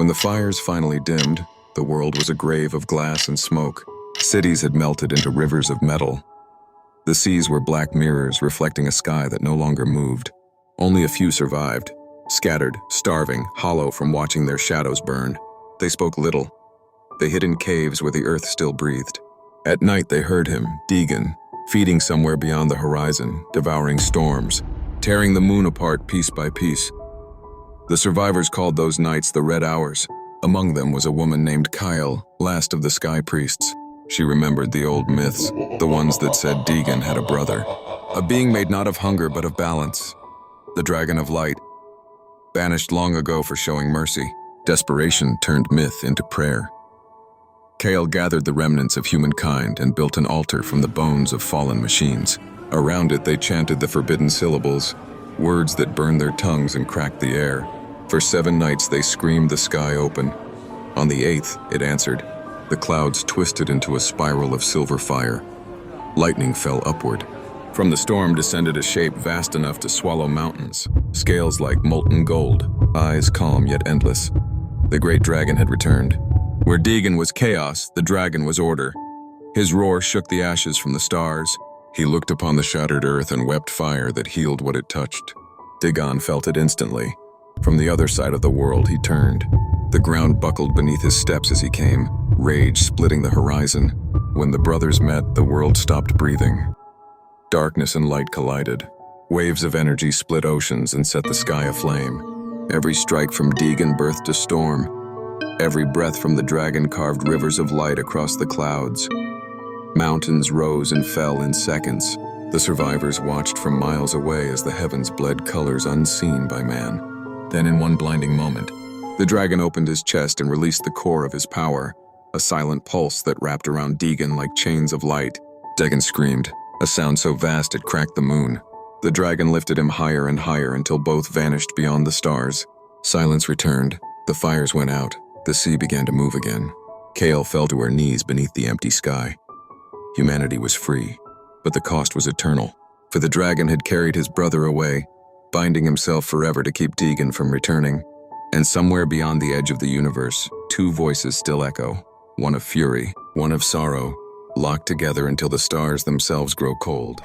When the fires finally dimmed, the world was a grave of glass and smoke. Cities had melted into rivers of metal. The seas were black mirrors reflecting a sky that no longer moved. Only a few survived, scattered, starving, hollow from watching their shadows burn. They spoke little. They hid in caves where the earth still breathed. At night they heard him, Deegan, feeding somewhere beyond the horizon, devouring storms, tearing the moon apart piece by piece. The survivors called those nights the Red Hours. Among them was a woman named Kyle, last of the Sky Priests. She remembered the old myths, the ones that said Deegan had a brother, a being made not of hunger but of balance. The Dragon of Light, banished long ago for showing mercy. Desperation turned myth into prayer. Kale gathered the remnants of humankind and built an altar from the bones of fallen machines. Around it they chanted the forbidden syllables, words that burned their tongues and cracked the air. For 7 nights they screamed the sky open. On the 8th, it answered. The clouds twisted into a spiral of silver fire. Lightning fell upward. From the storm descended a shape vast enough to swallow mountains, scales like molten gold, eyes calm yet endless. The great dragon had returned. Where Deegan was chaos, the dragon was order. His roar shook the ashes from the stars. He looked upon the shattered earth and wept fire that healed what it touched. Dagon felt it instantly. From the other side of the world he turned. The ground buckled beneath his steps as he came, rage splitting the horizon. When the brothers met, the world stopped breathing. Darkness and light collided. Waves of energy split oceans and set the sky aflame. Every strike from Deegan birthed a storm. Every breath from the dragon carved rivers of light across the clouds. Mountains rose and fell in seconds. The survivors watched from miles away as the heavens bled colors unseen by man. Then in one blinding moment, the dragon opened his chest and released the core of his power, a silent pulse that wrapped around Deegan like chains of light. Deegan screamed, a sound so vast it cracked the moon. The dragon lifted him higher and higher until both vanished beyond the stars. Silence returned. The fires went out. The sea began to move again. Kale fell to her knees beneath the empty sky. Humanity was free, but the cost was eternal, for the dragon had carried his brother away, binding himself forever to keep Deegan from returning. And somewhere beyond the edge of the universe, 2 voices still echo, one of fury, one of sorrow, locked together until the stars themselves grow cold.